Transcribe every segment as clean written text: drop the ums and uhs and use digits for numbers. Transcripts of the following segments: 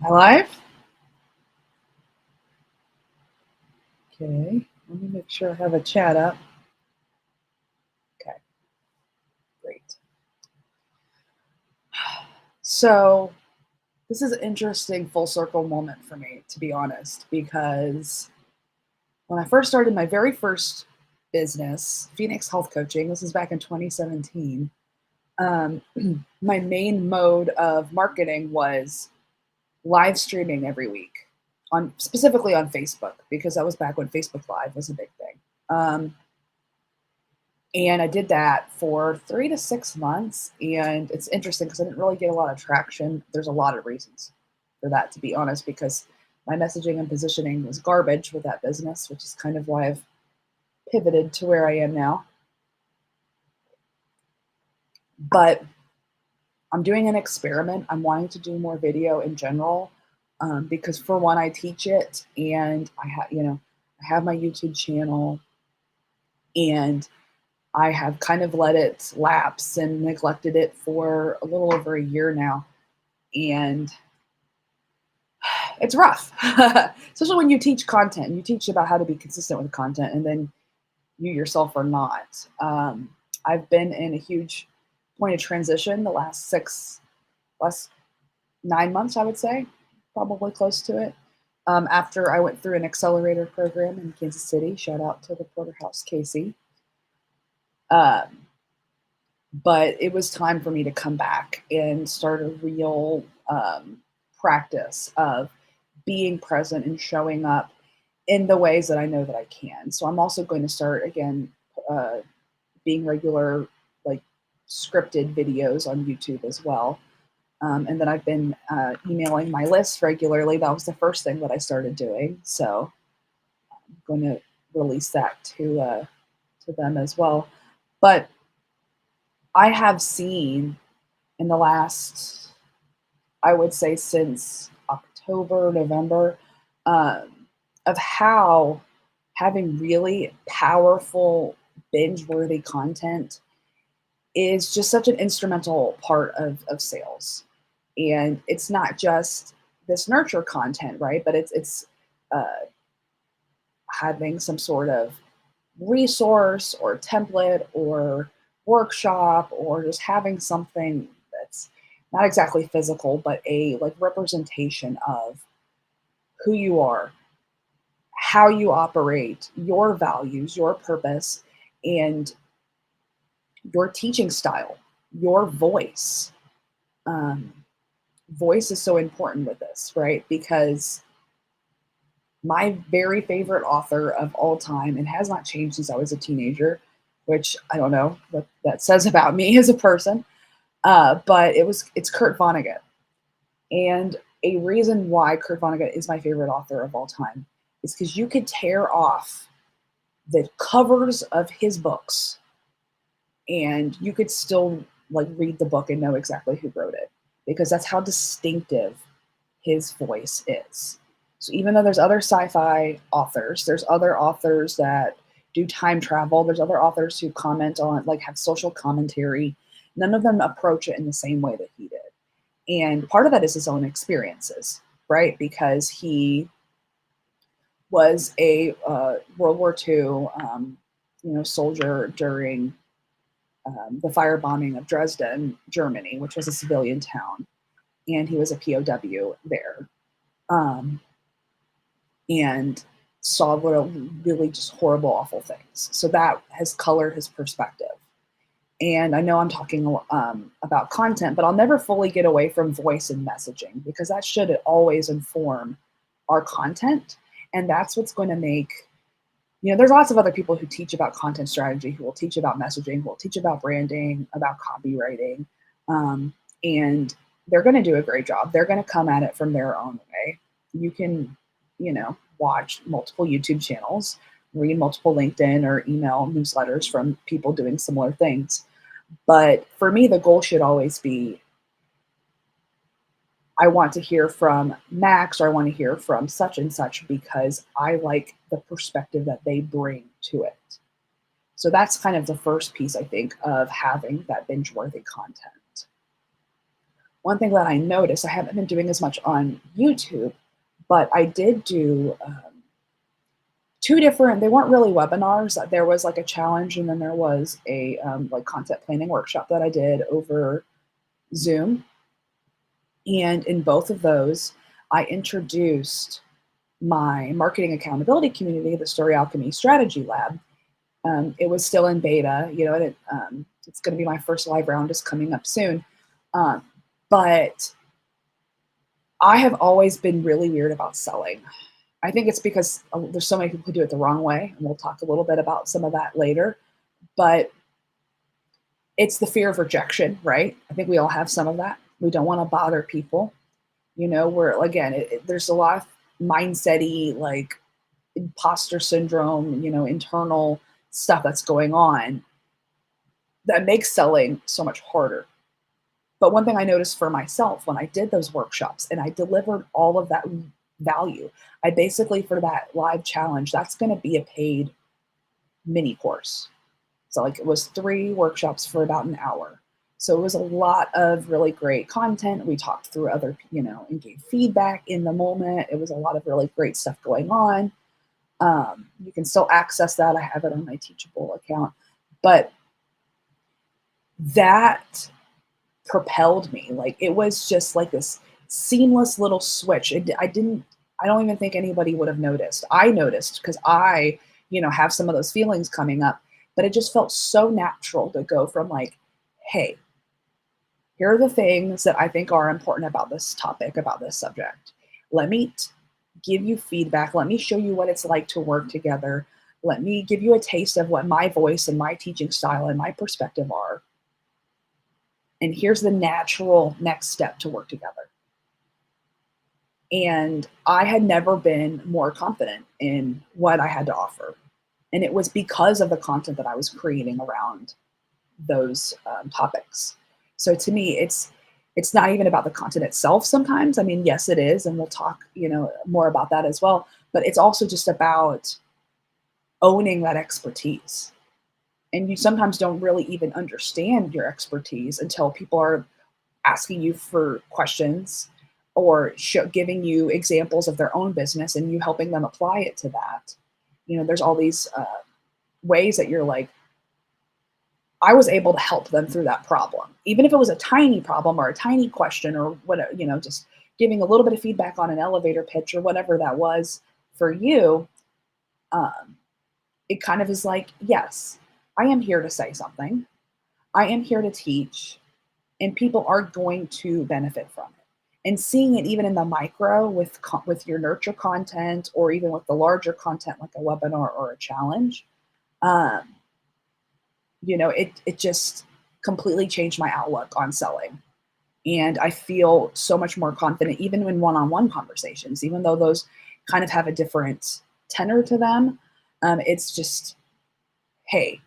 My life? Okay. Let me make sure I have a chat up. Okay, great. So this is an interesting full circle moment for me, to be honest, because when I first started my very first business, Phoenix Health Coaching, this is back in 2017, um, my main mode of marketing was live streaming every week on specifically on Facebook because that was back when Facebook Live was a big thing. Um, And I did that for 3 to 6 months, and it's interesting because I didn't really get a lot of traction. There's a lot of reasons for that, to be honest, because my messaging and positioning was garbage with that business, which is kind of why I've pivoted to where I am now. But I'm doing an experiment. I'm wanting to do more video in general, because for one, I teach it, and I have my YouTube channel, and I have kind of let it lapse and neglected it for a little over a year now. And it's rough, especially when you teach content. You teach about how to be consistent with content, and then you yourself are not. I've been in a huge point of transition the last 9 months, I would say, probably close to it. After I went through an accelerator program in Kansas City, shout out to the Porterhouse Casey. Um, but it was time for me to come back and start a real practice of being present and showing up in the ways that I know that I can. So I'm also going to start again uh, being regular, like scripted videos on YouTube as well. And then I've been emailing my list regularly. That was the first thing that I started doing. So I'm going to release that to them as well. But I have seen in the last, I would say, since October, November, of how having really powerful binge-worthy content is just such an instrumental part of sales. And it's not just this nurture content, right? But it's uh, having some sort of resource or template or workshop or just having something that's not exactly physical but a like representation of who you are, how you operate, your values, your purpose, and your teaching style, your voice. um, Voice is so important with this, right? Because my very favorite author of all time, and has not changed since I was a teenager, which I don't know what that says about me as a person. But it's Kurt Vonnegut, and a reason why Kurt Vonnegut is my favorite author of all time is because you could tear off the covers of his books, and you could still like read the book and know exactly who wrote it because that's how distinctive his voice is. So even though there's other sci-fi authors, there's other authors that do time travel, there's other authors who comment on like have social commentary, none of them approach it in the same way that he did. And part of that is his own experiences, right? Because he was a World War II, soldier during the firebombing of Dresden, Germany, which was a civilian town, and he was a POW there. Um, and saw really just horrible, awful things. So that has colored his perspective. And I know I'm talking about content, but I'll never fully get away from voice and messaging because that should always inform our content. And that's what's going to make, there's lots of other people who teach about content strategy, who will teach about messaging, who will teach about branding, about copywriting. And they're going to do a great job. They're going to come at it from their own way. You can, watch multiple YouTube channels, read multiple LinkedIn or email newsletters from people doing similar things. But for me, the goal should always be I want to hear from Max or I want to hear from such and such because I like the perspective that they bring to it. So that's kind of the first piece, I think, of having that binge-worthy content. one thing that I noticed, I haven't been doing as much on YouTube, but I did do two different, they weren't really webinars. There was like a challenge, and then there was a like content planning workshop that I did over Zoom. And in both of those, I introduced my marketing accountability community, the Story Alchemy Strategy Lab. It was still in beta, you know, and it's going to be my first live round is coming up soon. Um, but I have always been really weird about selling. I think it's because there's so many people who do it the wrong way, and we'll talk a little bit about some of that later. But it's the fear of rejection, right? I think we all have some of that. We don't want to bother people. You know, where again, there's a lot of mindset-y, like imposter syndrome, you know, internal stuff that's going on that makes selling so much harder. But one thing I noticed for myself when I did those workshops and I delivered all of that value, I basically, for that live challenge, that's going to be a paid mini course. So, like, it was 3 workshops for about an hour. So it was a lot of really great content. We talked through other, you know, and gave feedback in the moment. It was a lot of really great stuff going on. You can still access that. I have it on my Teachable account. But that propelled me. Like, it was just like this seamless little switch. I don't even think anybody would have noticed. I noticed because I, you know, have some of those feelings coming up, but it just felt so natural to go from like, hey, here are the things that I think are important about this topic, about this subject. Let me give you feedback. Let me show you what it's like to work together. Let me give you a taste of what my voice and my teaching style and my perspective are. And here's the natural next step to work together. And I had never been more confident in what I had to offer. And it was because of the content that I was creating around those topics. So to me, it's not even about the content itself sometimes. I mean, yes, it is, and we'll talk, you know, more about that as well. But it's also just about owning that expertise. And you sometimes don't really even understand your expertise until people are asking you for questions or giving you examples of their own business and you helping them apply it to that. You know, there's all these ways that you're like, I was able to help them through that problem, even if it was a tiny problem or a tiny question or whatever, you know, just giving a little bit of feedback on an elevator pitch or whatever that was for you. Um, it kind of is like, yes, I am here to say something. I am here to teach, and people are going to benefit from it. And seeing it even in the micro with your nurture content, or even with the larger content like a webinar or a challenge, um, you know, it just completely changed my outlook on selling. And I feel so much more confident, even in one-on-one conversations, even though those kind of have a different tenor to them. It's just, hey,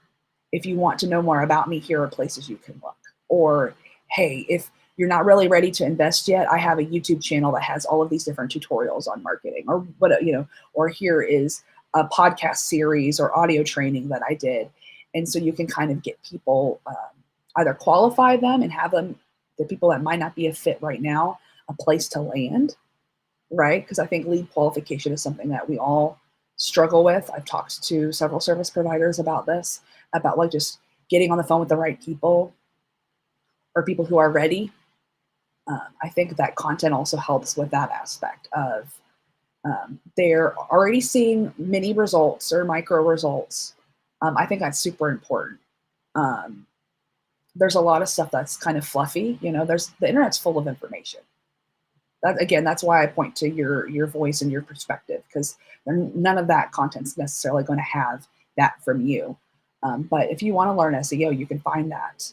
if you want to know more about me, here are places you can look. Or, hey, if you're not really ready to invest yet, I have a YouTube channel that has all of these different tutorials on marketing, or what, you know, or here is a podcast series or audio training that I did. And so you can kind of get people, either qualify them and have them, the people that might not be a fit right now, a place to land, right? Because I think lead qualification is something that we all struggle with. I've talked to several service providers about this, about like just getting on the phone with the right people or people who are ready. I think that content also helps with that aspect of they're already seeing mini results or micro results. I think that's super important. Um, there's a lot of stuff that's kind of fluffy. You know, there's the internet's full of information. That, again, that's why I point to your voice and your perspective, because none of that content's necessarily going to have that from you. But if you want to learn SEO, you can find that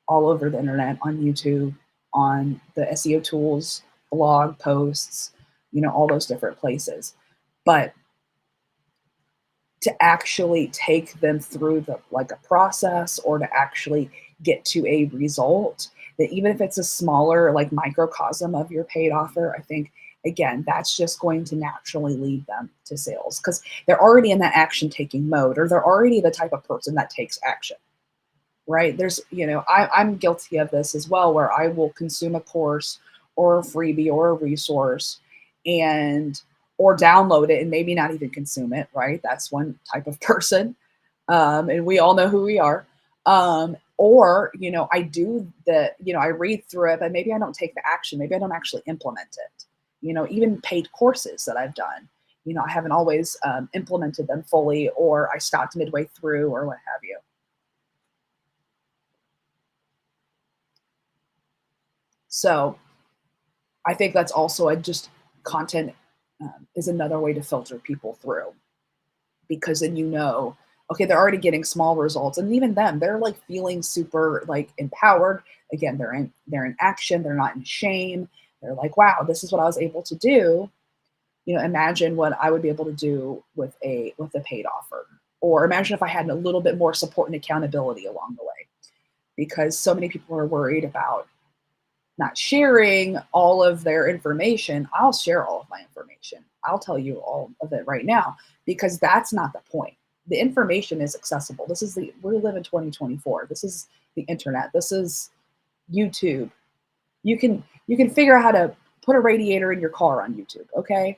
all over the internet, on YouTube, on the SEO tools, blog posts, you know, all those different places. But to actually take them through the like a process, or to actually get to a result, that even if it's a smaller like microcosm of your paid offer, I think again that's just going to naturally lead them to sales, because they're already in that action taking mode, or they're already the type of person that takes action. right? There's, I'm guilty of this as well, where I will consume a course or a freebie or a resource and or download it and maybe not even consume it, right? That's one type of person. And we all know who we are. Or, I do I read through it, but maybe I don't take the action. Maybe I don't actually implement it. Even paid courses that I've done, I haven't always implemented them fully, or I stopped midway through, or what have you. So I think that's also a just content is another way to filter people through, because then okay, they're already getting small results, and even them, they're like feeling super like empowered. Again, they're in action, they're not in shame. They're like, wow, this is what I was able to do. Imagine what I would be able to do with a paid offer, or imagine if I had a little bit more support and accountability along the way, because so many people are worried about not sharing all of their information. I'll share all of my information. I'll tell you all of it right now, because that's not the point. The information is accessible. We live in 2024. This is the internet. This is YouTube. You can figure out how to put a radiator in your car on YouTube, okay?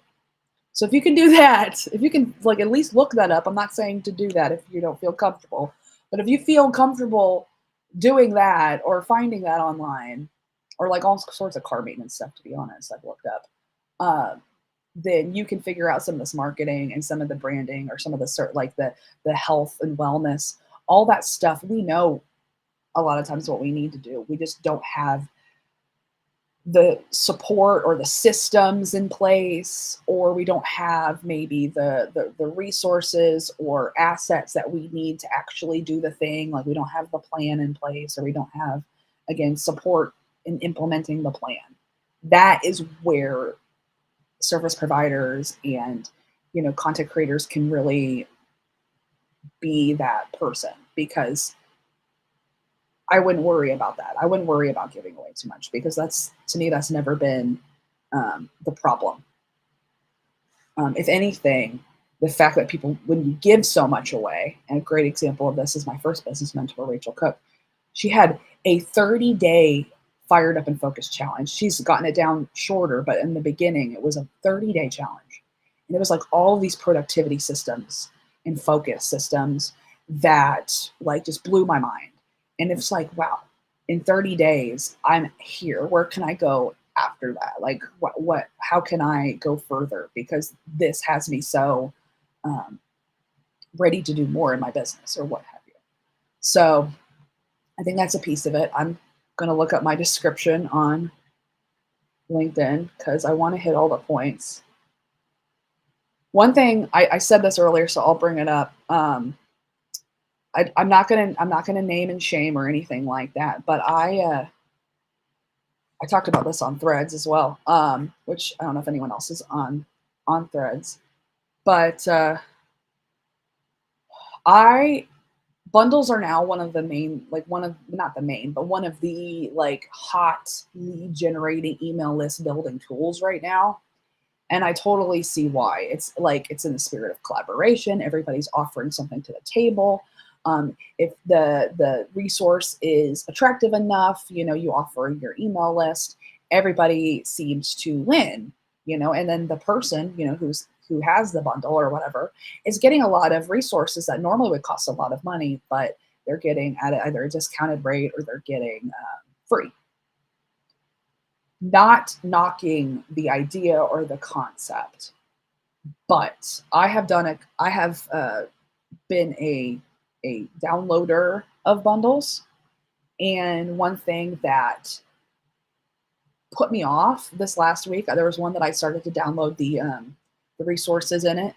So if you can do that, if you can like at least look that up, I'm not saying to do that if you don't feel comfortable, but if you feel comfortable doing that or finding that online, or like all sorts of car maintenance stuff, to be honest, I've looked up, uh, then you can figure out some of this marketing and some of the branding, or some of the like the health and wellness, all that stuff. We know a lot of times what we need to do. We just don't have the support or the systems in place, or we don't have maybe the resources or assets that we need to actually do the thing. Like we don't have the plan in place, or we don't have, again, support in implementing the plan. That is where service providers and content creators can really be that person, because I wouldn't worry about that. I wouldn't worry about giving away too much, because that's, to me, that's never been the problem. If anything, the fact that people, when you give so much away, and a great example of this is my first business mentor, Rachel Cook. She had a 30-day fired up and focused challenge. She's gotten it down shorter, but in the beginning, it was a 30-day challenge. And it was like all these productivity systems and focus systems that like just blew my mind. And it's like, wow, in 30 days, I'm here. Where can I go after that? Like, how can I go further? Because this has me so um, ready to do more in my business, or what have you. So I think that's a piece of it. I'm going to look up my description on LinkedIn, because I want to hit all the points. One thing, I said this earlier, so I'll bring it up. I'm not gonna name and shame or anything like that, but I talked about this on Threads as well, which I don't know if anyone else is on Threads, but I bundles are now one of the main, like one of, not the main, but one of the like hot lead generating email list building tools right now. And I totally see why. It's like, it's in the spirit of collaboration. Everybody's offering something to the table. If the resource is attractive enough, you offer your email list, everybody seems to win, and then the person, who has the bundle or whatever is getting a lot of resources that normally would cost a lot of money, but they're getting at either a discounted rate, or they're getting free. Not knocking the idea or the concept, but I have been a downloader of bundles, and one thing that put me off this last week, there was one that I started to download the resources in it.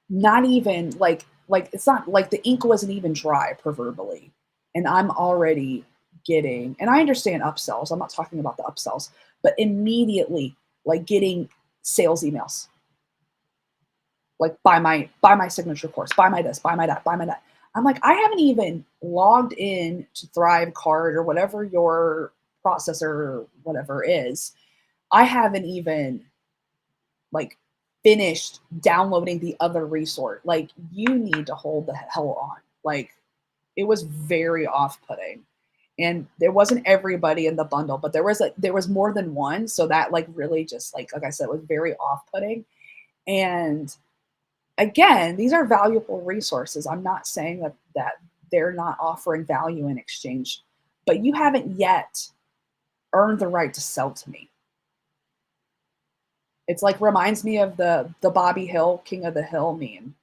Not even like it's not like the ink wasn't even dry, proverbially, and I'm already getting, and I understand upsells. I'm not talking about the upsells, but immediately like getting sales emails, like buy my signature course, buy my this, buy my that, buy my that. I'm like, I haven't even logged in to Thrive Card or whatever your processor or whatever is. I haven't even like finished downloading the other resource. Like, you need to hold the hell on. Like, it was very off-putting. And there wasn't everybody in the bundle, but there was more than one. So that like really just like I said, was very off-putting. And again, these are valuable resources. I'm not saying that they're not offering value in exchange, but you haven't yet earned the right to sell to me. It's like reminds me of the Bobby Hill, King of the Hill meme.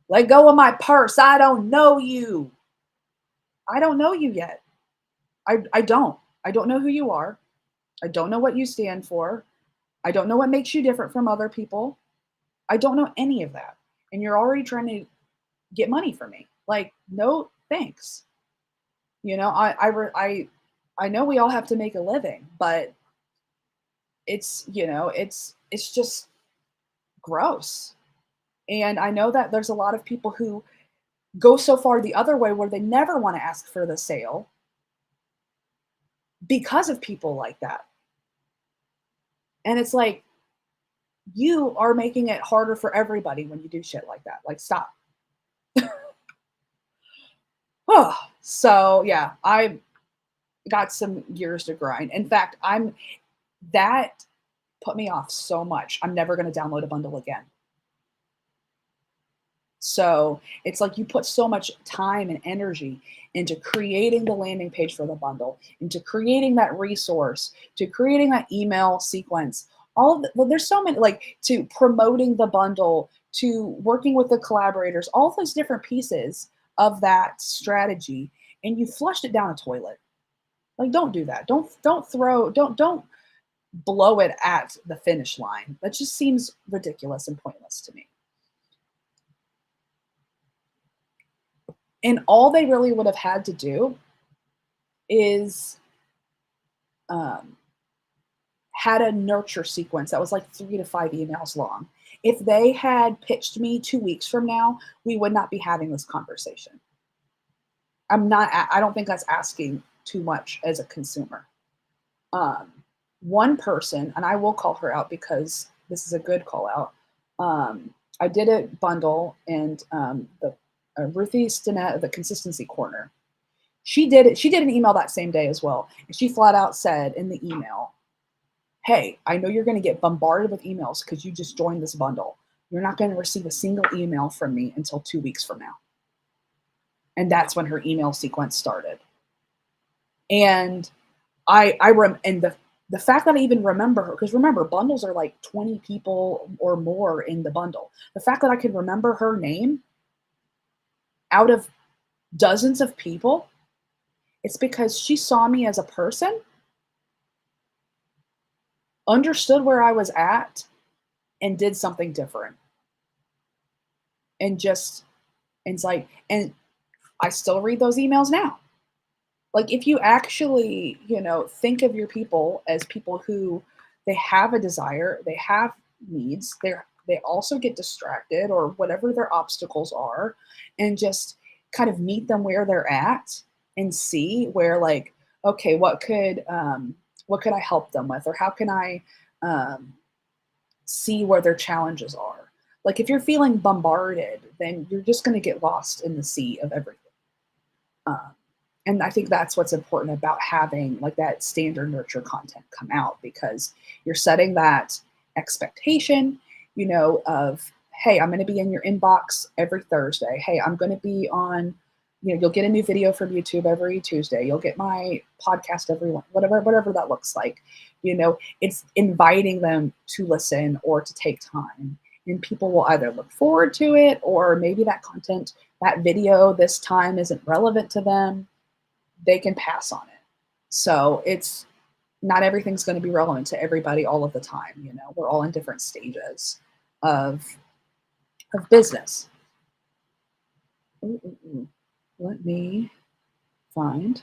Let go of my purse. I don't know you. I don't know you yet. I don't. I don't know who you are. I don't know what you stand for. I don't know what makes you different from other people. I don't know any of that. And you're already trying to get money from me. Like, no, thanks. You know, I know we all have to make a living, but it's, you know, it's just gross. And I know that there's a lot of people who go so far the other way where they never want to ask for the sale because of people like that. And it's like, you are making it harder for everybody when you do shit like that. Like, stop. Oh, so yeah, I got some gears to grind. In fact, that put me off so much. I'm never going to download a bundle again. So it's like you put so much time and energy into creating the landing page for the bundle, into creating that resource, to creating that email sequence. Well, there's so many, like, to promoting the bundle, to working with the collaborators, all those different pieces of that strategy, and you flushed it down a toilet. Like, don't do that. Don't blow it at the finish line. That just seems ridiculous and pointless to me. And all they really would have had to do is had a nurture sequence that was like 3 to 5 emails long. If they had pitched me 2 weeks from now, we would not be having this conversation. I don't think that's asking too much as a consumer. One person, and I will call her out because this is a good call out. I did a bundle, and the Ruthie Stinnett of the Consistency Corner. She did an email that same day as well. And she flat out said in the email, hey, I know you're going to get bombarded with emails because you just joined this bundle. You're not going to receive a single email from me until 2 weeks from now. And that's when her email sequence started. And the fact that I even remember her, because remember, bundles are like 20 people or more in the bundle. The fact that I could remember her name out of dozens of people, it's because she saw me as a person, understood where I was at, and did something different. And it's like, and I still read those emails now. Like, if you actually, think of your people as people who they have a desire, they have needs, they also get distracted or whatever their obstacles are, and just kind of meet them where they're at and see where, like, okay, what could I help them with, or how can I see where their challenges are. Like, if you're feeling bombarded, then you're just going to get lost in the sea of everything. And I think that's what's important about having like that standard nurture content come out, because you're setting that expectation, of, hey, I'm going to be in your inbox every Thursday. Hey, I'm going to be on, you'll get a new video from YouTube every Tuesday. You'll get my podcast every one, whatever that looks like. It's inviting them to listen or to take time. And people will either look forward to it, or maybe that content, that video this time isn't relevant to them. They can pass on it. So it's not everything's going to be relevant to everybody all of the time. We're all in different stages of business. Let me find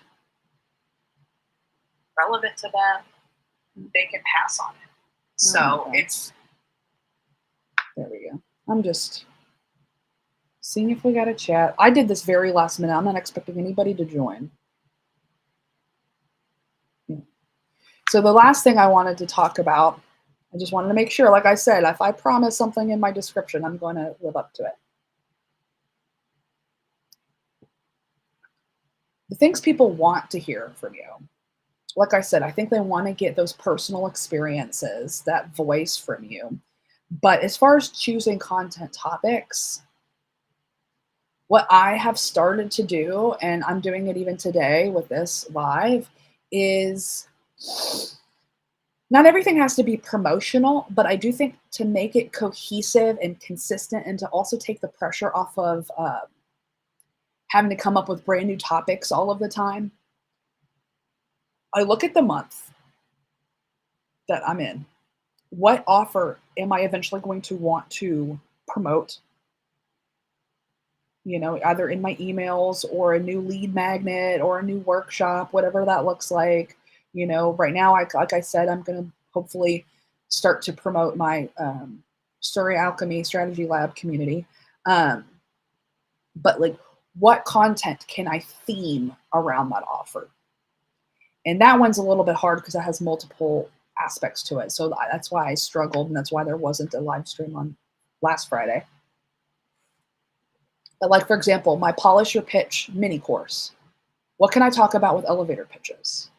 relevant to them. They can pass on it. So it's, there we go. I'm just seeing if we got a chat. I did this very last minute. I'm not expecting anybody to join. So the last thing I wanted to talk about I just wanted to make sure, like I said, if I promise something in my description, I'm going to live up to it. The things people want to hear from you. Like I said, I think they want to get those personal experiences, that voice from you. But as far as choosing content topics, what I have started to do, and I'm doing it even today with this live, is not everything has to be promotional, but I do think to make it cohesive and consistent and to also take the pressure off of having to come up with brand new topics all of the time, I look at the month that I'm in. What offer am I eventually going to want to promote? Either in my emails or a new lead magnet or a new workshop, whatever that looks like. Right now, like I said, I'm going to hopefully start to promote my Story Alchemy Strategy Lab community. But like, what content can I theme around that offer? And that one's a little bit hard because it has multiple aspects to it. So that's why I struggled, and that's why there wasn't a live stream on last Friday. But like, for example, my Polish Your Pitch mini course. What can I talk about with elevator pitches?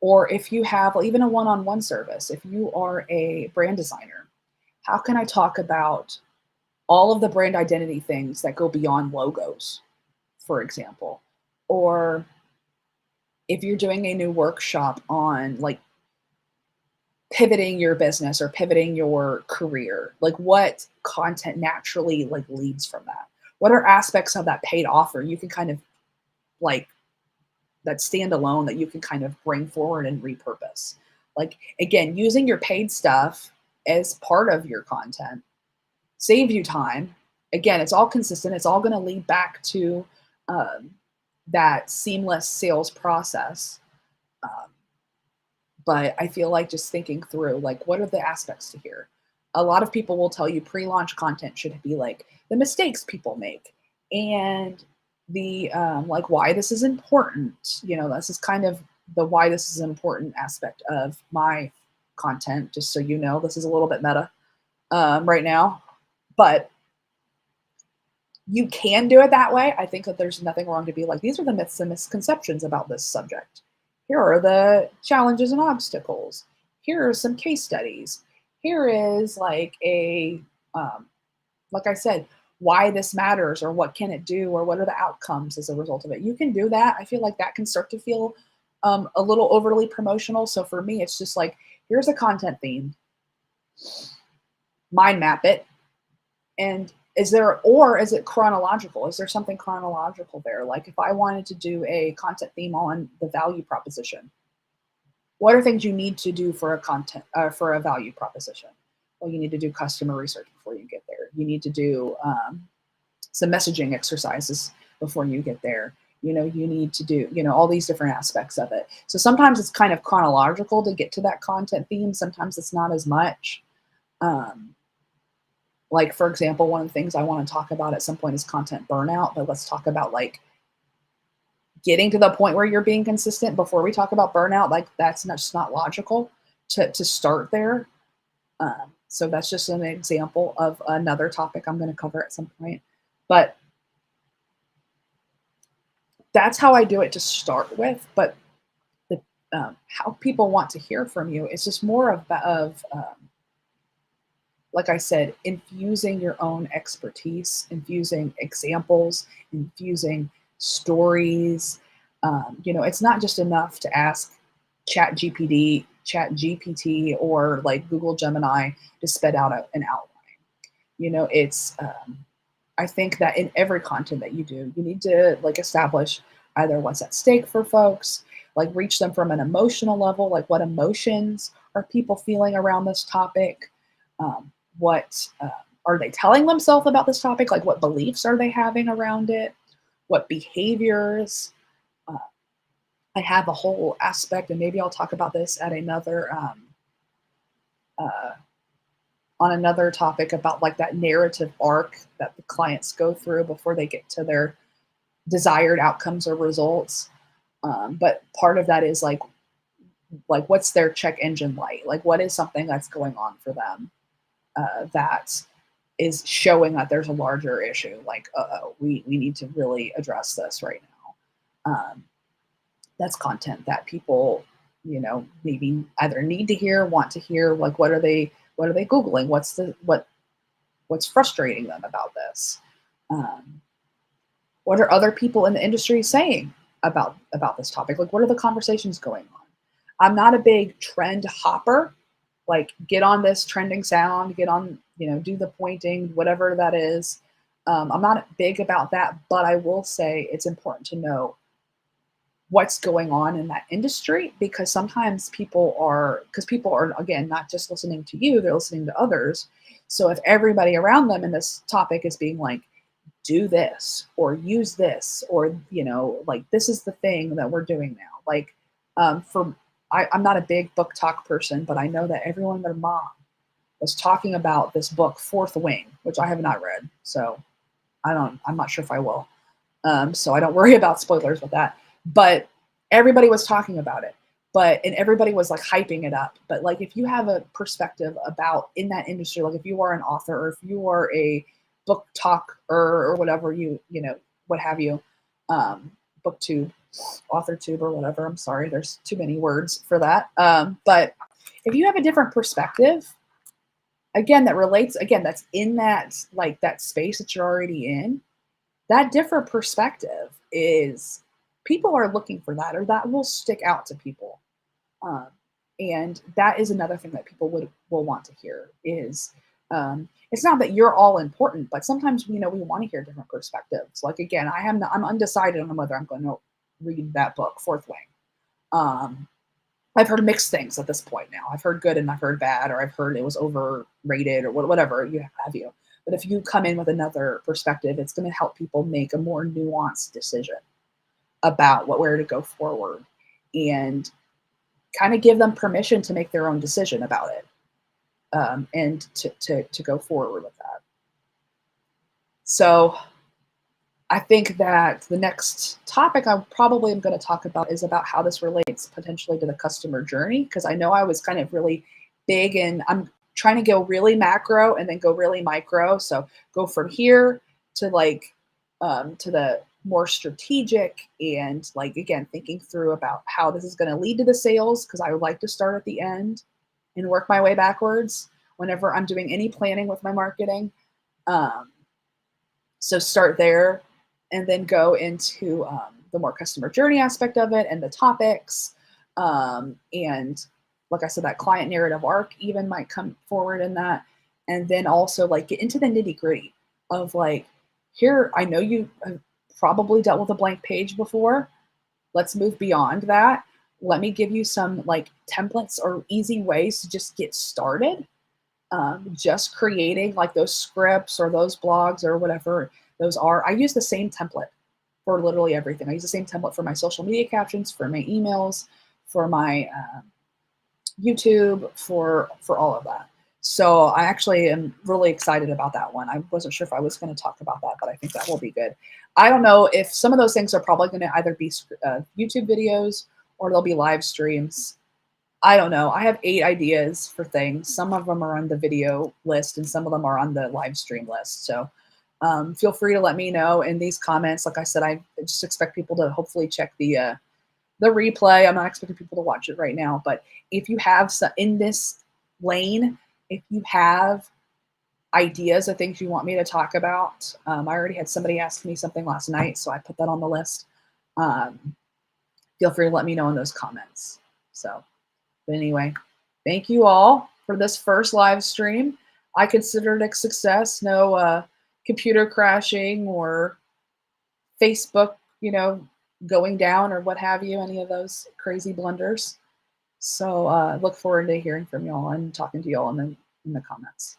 Or if you have even a one-on-one service, if you are a brand designer, how can I talk about all of the brand identity things that go beyond logos, for example? Or if you're doing a new workshop on like pivoting your business or pivoting your career, like what content naturally like leads from that? What are aspects of that paid offer you can kind of like that stand alone that you can kind of bring forward and repurpose? Like, again, using your paid stuff as part of your content save you time. Again, it's all consistent. It's all going to lead back to that seamless sales process. Um, but I feel like just thinking through, like, what are the aspects to here? A lot of people will tell you pre-launch content should be like the mistakes people make and the like why this is important. This is kind of the why this is an important aspect of my content. Just so you know, this is a little bit meta right now, but you can do it that way. I think that there's nothing wrong to be like, these are the myths and misconceptions about this subject. Here are the challenges and obstacles. Here are some case studies. Here is like like I said, why this matters or what can it do or what are the outcomes as a result of it. You can do that. I feel like that can start to feel a little overly promotional. So for me, it's just like, here's a content theme, mind map it, and is it chronological? Is there something chronological there? Like if I wanted to do a content theme on the value proposition, what are things you need to do for for a value proposition? Well, you need to do customer research before you get there. You need to do some messaging exercises before you get there. You need to do, all these different aspects of it. So sometimes it's kind of chronological to get to that content theme. Sometimes it's not as much. Like, for example, one of the things I want to talk about at some point is content burnout, but let's talk about like getting to the point where you're being consistent before we talk about burnout. Like that's just not logical to start there. So that's just an example of another topic I'm going to cover at some point. But that's how I do it to start with. But the how people want to hear from you is just more of like I said, infusing your own expertise, infusing examples, infusing stories. It's not just enough to ask Chat GPT, or like Google Gemini to spit out an outline. It's I think that in every content that you do, you need to like establish either what's at stake for folks, like reach them from an emotional level, like what emotions are people feeling around this topic, what are they telling themselves about this topic, like what beliefs are they having around it, what behaviors. Uh, I have a whole aspect, and maybe I'll talk about this at another uh, on another topic about like that narrative arc that the clients go through before they get to their desired outcomes or results. But part of that is like like what's their check engine light? Like what is something that's going on for them that is showing that there's a larger issue? Like, we need to really address this right now. That's content that people, maybe either need to hear, want to hear. Like, what are they Googling? What's frustrating them about this? Um, what are other people in the industry saying about this topic? Like, what are the conversations going on? I'm not a big trend hopper. Like, get on this trending sound, get on, do the pointing, whatever that is. I'm not big about that, but I will say it's important to know what's going on in that industry, because sometimes people are, again, not just listening to you, they're listening to others. So if everybody around them in this topic is being like, do this or use this, or like, this is the thing that we're doing now. Like, for I'm not a big book talk person, but I know that everyone and their mom was talking about this book, Fourth Wing, which I have not read, so I'm not sure if I will. So I don't worry about spoilers with that. But everybody was talking about it, and everybody was like hyping it up. But like, if you have a perspective about in that industry, like if you are an author, or if you are a book talker, or whatever, what have you, booktube, author tube, or whatever. I'm sorry, there's too many words for that. But if you have a different perspective, again, that relates, again, that's in that, like, that space that you're already in, that different perspective is, people are looking for that, or that will stick out to people. Um, and that is another thing that people will want to hear is, it's not that you're all important, but sometimes, we want to hear different perspectives. Like, again, I'm undecided on whether I'm going to read that book, Fourth Wing. I've heard mixed things at this point now. I've heard good and I've heard bad, or I've heard it was overrated, or whatever you have you. But if you come in with another perspective, it's going to help people make a more nuanced decision about where to go forward, and kind of give them permission to make their own decision about it, and to go forward with that. So I think that the next topic I probably am going to talk about is about how this relates potentially to the customer journey, because I know I was kind of really big, and I'm trying to go really macro and then go really micro. So go from here to like, to the more strategic, and like, again, thinking through about how this is going to lead to the sales, because I would like to start at the end and work my way backwards whenever I'm doing any planning with my marketing. So start there, and then go into, the more customer journey aspect of it, and the topics. And like I said, that client narrative arc even might come forward in that. And then also, like, get into the nitty gritty of, like, here, I know you have probably dealt with a blank page before. Let's move beyond that. Let me give you some like templates or easy ways to just get started. Just creating like those scripts or those blogs or whatever those are. I use the same template for literally everything. I use the same template for my social media captions, for my emails, for my YouTube, for all of that. So I actually am really excited about that one. I wasn't sure if I was going to talk about that, but I think that will be good. I don't know if some of those things are probably going to either be YouTube videos, or they'll be live streams. I don't know. I have 8 ideas for things. Some of them are on the video list, and some of them are on the live stream list. So feel free to let me know in these comments. Like I said, I just expect people to hopefully check the replay. I'm not expecting people to watch it right now, but if you have in this lane, if you have ideas of things you want me to talk about, I already had somebody ask me something last night, so I put that on the list. Feel free to let me know in those comments. So, but anyway, thank you all for this first live stream. I consider it a success. No computer crashing or Facebook, going down or what have you, any of those crazy blunders. So look forward to hearing from y'all and talking to y'all in the comments.